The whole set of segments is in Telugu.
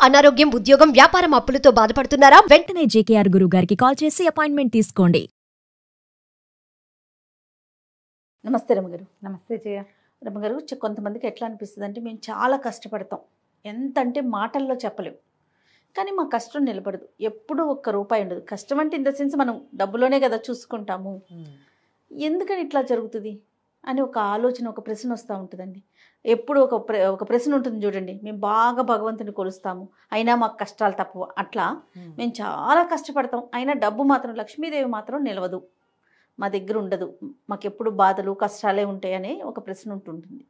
అనారోగ్యం, ఉద్యోగం, వ్యాపారం అప్పులతో బాధపడుతున్నారా? వెంటనే జేకేఆర్ గురువు గారికి కాల్ చేసి అపాయింట్మెంట్ తీసుకోండి. నమస్తే రమగారు. నమస్తే జయ. రమగారు, కొంతమందికి ఎట్లా అనిపిస్తుంది అంటే మేము చాలా కష్టపడతాం, ఎంత అంటే మాటల్లో చెప్పలేము, కానీ మా కష్టం నిలబడదు, ఎప్పుడూ ఒక్క రూపాయి ఉండదు. కష్టం అంటే ఇన్ ద సెన్స్ మనం డబ్బులోనే కదా చూసుకుంటాము, ఎందుకని ఇట్లా జరుగుతుంది అని ఒక ఆలోచన, ఒక ప్రశ్న వస్తూ ఉంటుందండి. ఎప్పుడు ఒక ప్రశ్న ఉంటుంది చూడండి, మేము బాగా భగవంతుని కొలుస్తాము అయినా మాకు కష్టాలు తప్పవు. అట్లా మేము చాలా కష్టపడతాం, అయినా డబ్బు మాత్రం, లక్ష్మీదేవి మాత్రం నిలవదు, మా దగ్గర ఉండదు, మాకెప్పుడు బాధలు కష్టాలే ఉంటాయని ఒక ప్రశ్న ఉంటుంటుంది.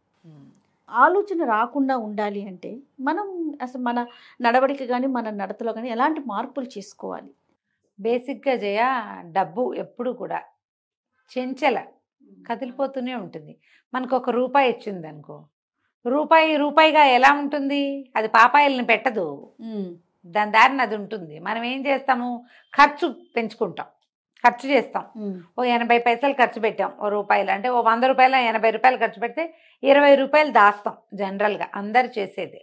ఆలోచన రాకుండా ఉండాలి అంటే మనం అసలు మన నడవడిక కానీ మన నడతలో కానీ ఎలాంటి మార్పులు చేసుకోవాలి? బేసిక్గా జయ, డబ్బు ఎప్పుడు కూడా చెంచల కదిలిపోతూనే ఉంటుంది. మనకు ఒక రూపాయి ఇచ్చింది అనుకో, రూపాయిగా ఎలా ఉంటుంది, అది పాపాయిల్ని పెట్టదు, దాని దారిని అది ఉంటుంది. మనం ఏం చేస్తాము, ఖర్చు పెంచుకుంటాం, ఖర్చు చేస్తాం. ఓ 80 పైసలు ఖర్చు పెట్టాం, ఓ రూపాయలు అంటే ఓ 100 రూపాయలు 80 రూపాయలు ఖర్చు పెడితే 20 రూపాయలు దాస్తాం. జనరల్గా అందరు చేసేదే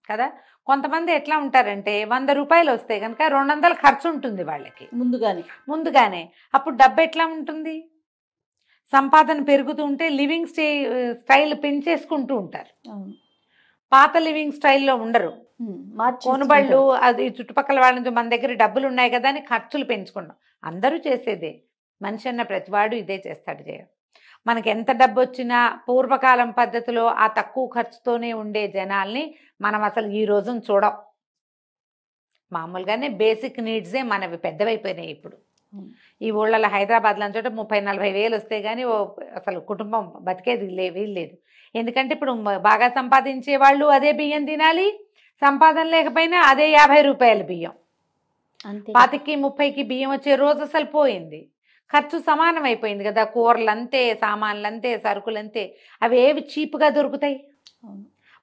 కదా. కొంతమంది ఎట్లా ఉంటారంటే 100 రూపాయలు వస్తే కనుక 200 ఖర్చు ఉంటుంది వాళ్ళకి ముందుగానే. అప్పుడు డబ్బు ఎట్లా ఉంటుంది, సంపాదన పెరుగుతూ ఉంటే లివింగ్ స్టైల్ పెంచేసుకుంటూ ఉంటారు. పాత లివింగ్ స్టైల్లో ఉండరు, కొనుబళ్ళు అది చుట్టుపక్కల వాళ్ళ నుంచి మన దగ్గర డబ్బులు ఉన్నాయి కదా అని ఖర్చులు పెంచుకుంటాం. అందరూ చేసేదే, మనిషి అన్న ప్రతివాడు ఇదే చేస్తాడు జయ. మనకి ఎంత డబ్బు వచ్చినా పూర్వకాలం పద్ధతిలో ఆ తక్కువ ఖర్చుతోనే ఉండే జనాల్ని మనం అసలు ఈ రోజున చూడం. మామూలుగానే బేసిక్ నీడ్సే మనవి పెద్దవైపోయినాయి ఇప్పుడు. ఈ ఊళ్ళలో హైదరాబాద్లో చోట 30-40 వేలు వస్తే కానీ అసలు కుటుంబం బతికేది వీల్లేదు. ఎందుకంటే ఇప్పుడు బాగా సంపాదించే వాళ్ళు అదే బియ్యం తినాలి, సంపాదన లేకపోయినా అదే 50 రూపాయల బియ్యం. 25-30కి బియ్యం వచ్చే రోజు అసలు పోయింది. ఖర్చు సమానం అయిపోయింది కదా, కూరలు అంతే, సామాన్లు అంతే, సరుకులు అంతే. అవి ఏవి చీప్గా దొరుకుతాయి?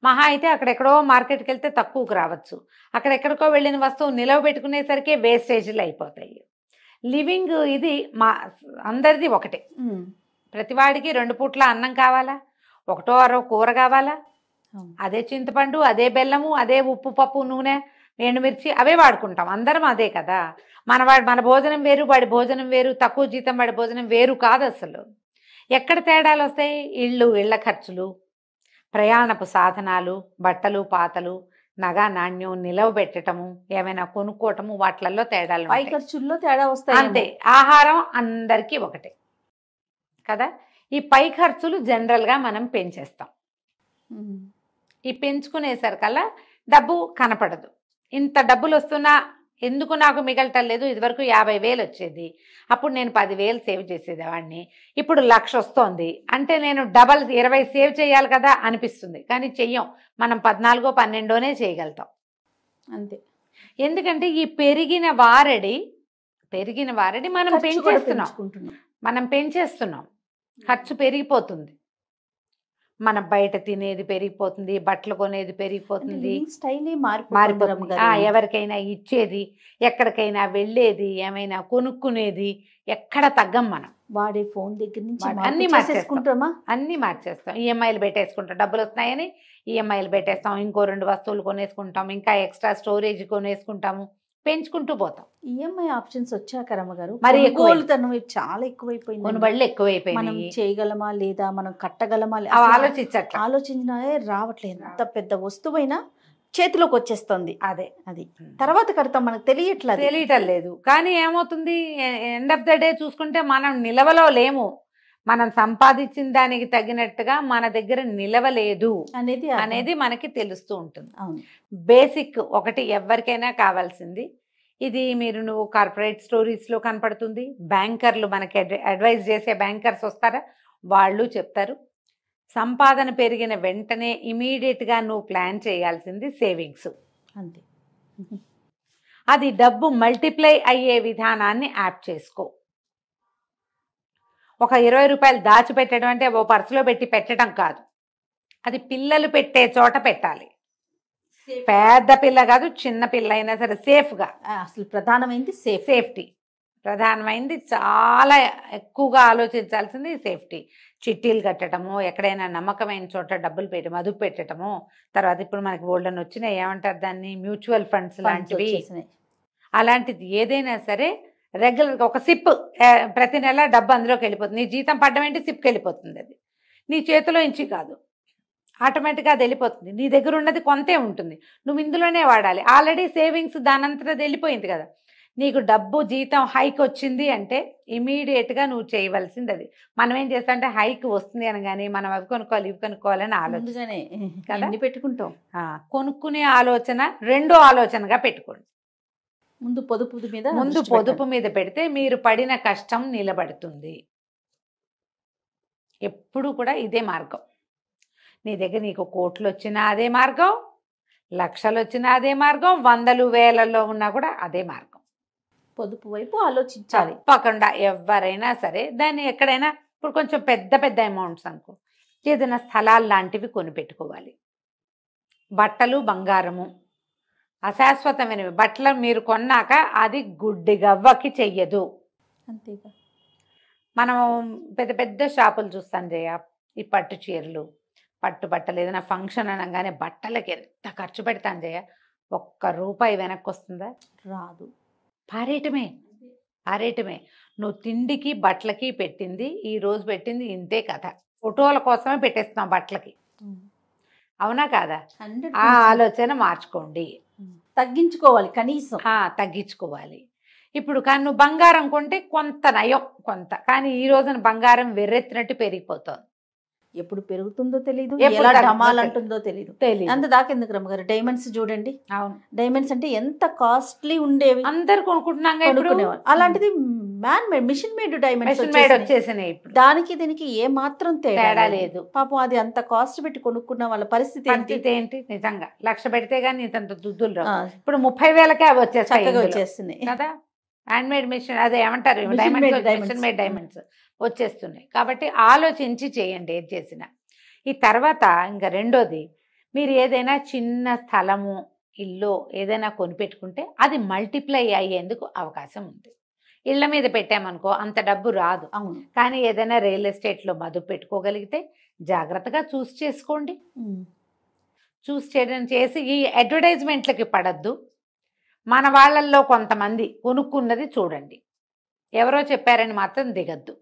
మహా అయితే అక్కడెక్కడో మార్కెట్కి వెళ్తే తక్కువకు రావచ్చు, అక్కడెక్కడికో వెళ్ళిన వస్తువు నిలవ పెట్టుకునేసరికి వేస్టేజ్లు అయిపోతాయి. లివింగ్ ఇది అందరిది ఒకటే, ప్రతివాడికి 2 పూట్ల అన్నం కావాలా, 1-2 కూర కావాలా, అదే చింతపండు, అదే బెల్లము, అదే ఉప్పు, పప్పు, నూనె, ఎండుమిర్చి అవే వాడుకుంటాం, అందరం అదే కదా. మన భోజనం వేరు, వాడి భోజనం వేరు, తక్కువ జీతం వాడి భోజనం వేరు కాదు అసలు. ఎక్కడ తేడాలు వస్తాయి? ఇళ్ళ ఖర్చులు, ప్రయాణపు సాధనాలు, బట్టలు పాతలు, నగ నాణ్యం నిలవ పెట్టడము, ఏమైనా కొనుక్కోవటము, వాటిల్లో తేడాలు, పై ఖర్చుల్లో తేడా వస్తాయి అంతే. ఆహారం అందరికీ ఒకటే కదా. ఈ పై ఖర్చులు జనరల్గా మనం పెంచేస్తాం. ఈ పెంచుకునేసరికల్లా డబ్బు కనపడదు. ఇంత డబ్బులు వస్తున్నా ఎందుకు నాకు మిగలటం లేదు, ఇదివరకు 50,000 వచ్చేది, అప్పుడు నేను 10,000 సేవ్ చేసేదేవాడిని, ఇప్పుడు 1,00,000 వస్తోంది అంటే నేను డబల్ 20 సేవ్ చేయాలి కదా అనిపిస్తుంది, కానీ చెయ్యం. మనం 14-12 చేయగలుగుతాం అంతే. ఎందుకంటే ఈ పెరిగిన వారడి మనం పెంచేస్తున్నాం, ఖర్చు పెరిగిపోతుంది. మనం బయట తినేది పెరిగిపోతుంది, బట్టలు కొనేది పెరిగిపోతుంది, మారిపోతుంది. ఎవరికైనా ఇచ్చేది, ఎక్కడికైనా వెళ్ళేది, ఏమైనా కొనుక్కునేది ఎక్కడ తగ్గం. మనం వాడే ఫోన్ దగ్గర నుంచి అన్నీ మార్చేస్తాం. ఈఎంఐలు పెట్టేసుకుంటాం, డబ్బులు వస్తున్నాయని ఈఎంఐలు పెట్టేస్తాం, ఇంకో 2 వస్తువులు కొనేసుకుంటాం, ఇంకా ఎక్స్ట్రా స్టోరేజ్ కొనేసుకుంటాము, పెంచుకుంటూ పోతాం. ఈఎంఐ ఆప్షన్స్ వచ్చాక రమ్మగారు మరి చాలా ఎక్కువైపోయింది, కొనుబళ్ళు ఎక్కువైపోయింది. మనం చేయగలమా లేదా, మనం కట్టగలమా ఆలోచించినా రావట్లేదు. ఎంత పెద్ద వస్తువైనా చేతిలోకి వచ్చేస్తుంది, అది తర్వాత కడతాం, మనకు తెలియటం లేదు. కానీ ఏమవుతుంది, ఎండ్ ఆఫ్ ద డే చూసుకుంటే మనం నిలవలో లేము, మనం సంపాదించిన దానికి తగినట్టుగా మన దగ్గర నిలవలేదు అనేది మనకి తెలుస్తూ ఉంటుంది. బేసిక్ ఒకటి ఎవరికైనా కావాల్సింది ఇది. నువ్వు కార్పొరేట్ స్టోరీస్లో కనపడుతుంది, బ్యాంకర్లు మనకి అడ్వైజ్ చేసే బ్యాంకర్స్ వస్తారా, వాళ్ళు చెప్తారు, సంపాదన పెరిగిన వెంటనే ఇమీడియట్గా నువ్వు ప్లాన్ చేయాల్సింది సేవింగ్స్, అంతే. అది డబ్బు మల్టిప్లై అయ్యే విధానాన్ని యాప్ చేసుకో. ఒక 20 రూపాయలు దాచిపెట్టడం అంటే ఓ పర్సులో పెట్టి పెట్టడం కాదు, అది పిల్లలు పెట్టే చోట పెట్టాలి. పెద్ద పిల్ల కాదు, చిన్న పిల్ల అయినా సరే సేఫ్గా. అసలు ప్రధానమైనది సేఫ్టీ. ప్రధానమైనది చాలా ఎక్కువగా ఆలోచించాల్సింది సేఫ్టీ. చిట్టీలు కట్టడము, ఎక్కడైనా నమ్మకమైన చోట డబ్బులు పెట్టడం, అదుపు పెట్టడము. తర్వాత ఇప్పుడు మనకి బోల్డన్ వచ్చినాయి, ఏమంటారు దాన్ని, మ్యూచువల్ ఫండ్స్ లాంటివి. అలాంటిది ఏదైనా సరే రెగ్యులర్గా ఒక సిప్, ప్రతి నెల డబ్బు అందులోకి వెళ్ళిపోతుంది. నీ జీతం పడ్డం ఏంటి, సిప్కి వెళ్ళిపోతుంది. అది నీ చేతిలో ఇంచి కాదు, ఆటోమేటిక్గా అది వెళ్ళిపోతుంది. నీ దగ్గర ఉన్నది కొంతే ఉంటుంది, నువ్వు ఇందులోనే వాడాలి. ఆల్రెడీ సేవింగ్స్ దానంతటా అది వెళ్ళిపోయింది కదా. నీకు డబ్బు జీతం హైక్ వచ్చింది అంటే ఇమీడియట్గా నువ్వు చేయవలసింది అది. మనం ఏం చేస్తామంటే హైక్ వస్తుంది అనగానే మనం అవి కొనుక్కోవాలి ఇవి కొనుక్కోవాలని ఆలోచన పెట్టుకుంటాం. కొనుక్కునే ఆలోచన రెండో ఆలోచనగా పెట్టుకోండి. ముందు పొదుపు మీద పెడితే మీరు పడిన కష్టం నిలబడుతుంది. ఎప్పుడు కూడా ఇదే మార్గం. నీ దగ్గర నీకు కోట్లు వచ్చినా అదే మార్గం, లక్షలు వచ్చినా అదే మార్గం, వందలు వేలలో ఉన్నా కూడా అదే మార్గం. పొదుపు వైపు ఆలోచించాలి తప్పకుండా. ఎవరైనా సరే దాన్ని ఎక్కడైనా, ఇప్పుడు కొంచెం పెద్ద పెద్ద అమౌంట్స్ అనుకో, ఏదైనా స్థలాలు లాంటివి కొనిపెట్టుకోవాలి. బట్టలు బంగారము అశాశ్వతమైనవి. బట్టలు మీరు కొన్నాక అది గుడ్డి గవ్వకి చెయ్యదు. అంతేగా. మనం పెద్ద పెద్ద షాపులు చూస్తాం జయ, ఈ పట్టు చీరలు, పట్టు బట్టలు, ఏదైనా ఫంక్షన్ అనగానే బట్టలకి ఎంత ఖర్చు పెడతాను జయ, ₹1 వెనక్కి వస్తుందా? రాదు. పారేయటమే. నువ్వు తిండికి బట్టలకి పెట్టింది, ఈ రోజు పెట్టింది ఇంతే కథ. ఫోటోల కోసమే పెట్టేస్తున్నావు బట్టలకి, అవునా కాదా? ఆ ఆలోచన మార్చుకోండి, తగ్గించుకోవాలి, కనీసం తగ్గించుకోవాలి. ఇప్పుడు కానీ నువ్వు బంగారం కొంటే కొంత నయం కొంత, కానీ ఈ రోజున బంగారం వెర్రెత్తినట్టు పెరిగిపోతుంది. ఎప్పుడు పెరుగుతుందో తెలియదు, ఎలా డమాలంటుందో తెలియదు. అంత దాకా ఎందుకు రమ్మగారు? డైమండ్స్ చూడండి. అవును, డైమండ్స్ అంటే ఎంత కాస్ట్లీ ఉండేవి, అందరు కొనుక్కుంటున్నాం. అలాంటిది మిషన్ మేడ్ డైమండ్స్ వచ్చేసినాయి. దానికి దీనికి ఏ మాత్రం తేడా లేదు. పాపం అది అంత కాస్ట్ పెట్టి కొనుక్కున్న వాళ్ళ పరిస్థితి ఏంటి? నిజంగా 1,00,000 పెడితే గానీ ఇంత దుద్దులు రావు. ఇప్పుడు 30,000కే అవి వచ్చేస్తున్నాయి కదా. హ్యాండ్ మేడ్ మిషన్, అదే ఏమంటారు, మిషన్ మేడ్ డైమండ్స్ వచ్చేస్తున్నాయి. కాబట్టి ఆలోచించి చేయండి ఏది చేసినా. ఈ తర్వాత ఇంకా రెండోది, మీరు ఏదైనా చిన్న స్థలము, ఇల్లు ఏదైనా కొనిపెట్టుకుంటే అది మల్టిప్లై అయ్యేందుకు అవకాశం ఉంది. ఇళ్ల మీద పెట్టామనుకో అంత డబ్బు రాదు. అవును. కానీ ఏదైనా రియల్ ఎస్టేట్లో మదుపు పెట్టుకోగలిగితే జాగ్రత్తగా చూస్ చేసుకోండి. చూస్ చేయడం చేసి ఈ అడ్వర్టైజ్మెంట్లకి పడద్దు. మన వాళ్ళల్లో కొంతమంది కొనుక్కున్నది చూడండి, ఎవరో చెప్పారని మాత్రం దిగద్దు.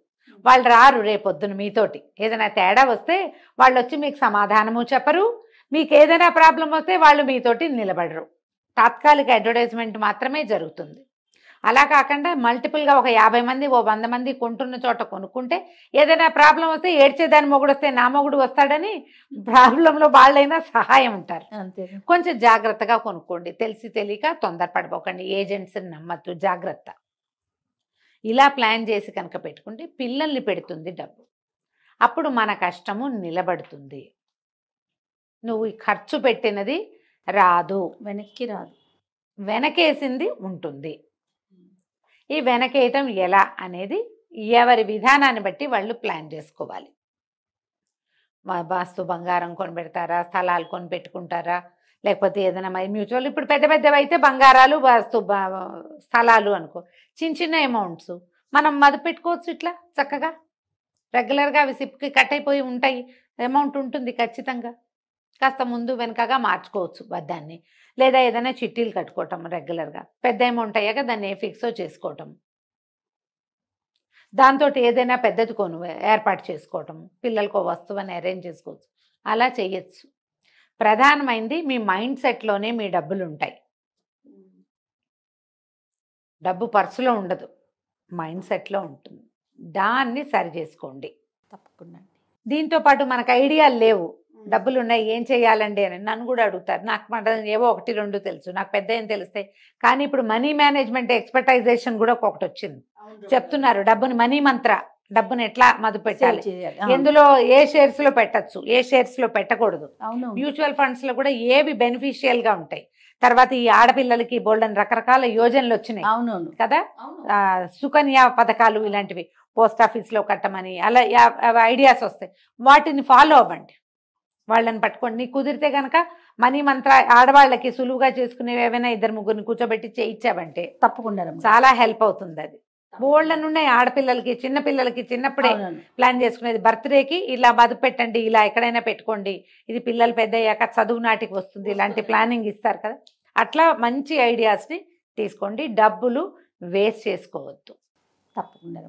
వాళ్ళు రారు రేపొద్దున మీతోటి. ఏదైనా తేడా వస్తే వాళ్ళు వచ్చి మీకు సమాధానము చెప్పరు, మీకు ఏదైనా ప్రాబ్లం వస్తే వాళ్ళు మీతోటి నిలబడరు. తాత్కాలిక అడ్వర్టైజ్మెంట్ మాత్రమే జరుగుతుంది. అలా కాకుండా మల్టిపుల్గా ఒక 50 మంది 100 మంది కొంటున్న చోట కొనుక్కుంటే ఏదైనా ప్రాబ్లం వస్తే ఏడ్చేదాని మొగుడు వస్తే నా మొగుడు వస్తాడని ప్రాబ్లంలో వాళ్ళైనా సహాయం ఉంటారు. కొంచెం జాగ్రత్తగా కొనుక్కోండి, తెలిసి తెలియక తొందరపడిపోకండి, ఏజెంట్స్ని నమ్మద్దు, జాగ్రత్త. ఇలా ప్లాన్ చేసి కనుక పెట్టుకుంటే పిల్లల్ని పెడుతుంది డబ్బు, అప్పుడు మన కష్టము నిలబడుతుంది. నువ్వు ఖర్చు పెట్టినది రాదు, వెనక్కి రాదు, వెనకేసింది ఉంటుంది. ఈ వెనకేయటం ఎలా అనేది ఎవరి విధానాన్ని బట్టి వాళ్ళు ప్లాన్ చేసుకోవాలి. వాస్తు బంగారం కొనిపెడతారా, స్థలాలు కొనిపెట్టుకుంటారా, లేకపోతే ఏదైనా మ్యూచువల్, ఇప్పుడు పెద్ద పెద్దవి అయితే బంగారాలు వాస్తు స్థలాలు అనుకో. చిన్న చిన్న అమౌంట్స్ మనం మదుపు పెట్టుకోవచ్చు ఇట్లా చక్కగా. రెగ్యులర్గా అవి సిప్కి కట్ అయిపోయి ఉంటాయి, అమౌంట్ ఉంటుంది ఖచ్చితంగా. కాస్త ముందు వెనకగా మార్చుకోవచ్చు దాన్ని, లేదా ఏదైనా చిట్టీలు కట్టుకోవటం రెగ్యులర్గా. పెద్ద అమౌంట్ అయ్యాక దాన్ని ఏ ఫిక్సో చేసుకోవటం, దాంతో ఏదైనా పెద్దది ఏర్పాటు చేసుకోవటం, పిల్లలకు వస్తువుని అరేంజ్ చేసుకోవచ్చు, అలా చేయొచ్చు. ప్రధానమైనది మీ మైండ్ సెట్లోనే మీ డబ్బులు ఉంటాయి. డబ్బు పర్సులో ఉండదు, మైండ్ సెట్లో ఉంటుంది. దాన్ని సరి చేసుకోండి తప్పకుండా. దీంతో పాటు మనకు ఐడియాలు లేవు, డబ్బులు ఉన్నాయి ఏం చేయాలండి అని నన్ను కూడా అడుగుతారు. నాకు ఏవో 1-2 తెలుసు, నాకు పెద్ద ఏం తెలుస్తాయి. కానీ ఇప్పుడు మనీ మేనేజ్మెంట్ ఎక్స్పర్టైజేషన్ కూడా ఒకటి వచ్చింది, చెప్తున్నారు. డబ్బుని మనీ మంత్ర, డబ్బుని ఎట్లా మదుపు పెట్టాలి, ఎందులో ఏ షేర్స్ లో పెట్టచ్చు, ఏ షేర్స్ లో పెట్టకూడదు, మ్యూచువల్ ఫండ్స్ లో కూడా ఏవి బెనిఫిషియల్ గా ఉంటాయి. తర్వాత ఈ ఆడపిల్లలకి బోల్డన్ రకరకాల యోజనలు వచ్చినాయి కదా, సుకన్య పథకాలు ఇలాంటివి పోస్ట్ ఆఫీస్ లో కట్టమని, అలా ఐడియాస్ వస్తాయి. వాటిని ఫాలో అవ్వండి, వాళ్ళని పట్టుకోండి. నీకు కుదిరితే కనుక మనీ మంత్ర ఆడవాళ్ళకి సులువుగా చేసుకునేవి ఏవైనా 2-3 కూర్చోబెట్టి చేయించావంటే తప్పకుండా చాలా హెల్ప్ అవుతుంది. అది బోల్డన్ ఉన్నాయి ఆడపిల్లలకి, చిన్న పిల్లలకి చిన్నప్పుడే ప్లాన్ చేసుకునేది. బర్త్డేకి ఇలా మదుపు పెట్టండి, ఇలా ఎక్కడైనా పెట్టుకోండి, ఇది పిల్లలు పెద్ద అయ్యాక చదువు నాటికి వస్తుంది, ఇలాంటి ప్లానింగ్ ఇస్తారు కదా. అట్లా మంచి ఐడియాస్ని తీసుకోండి. డబ్బులు వేస్ట్ చేసుకోవద్దు. తప్పకుండా.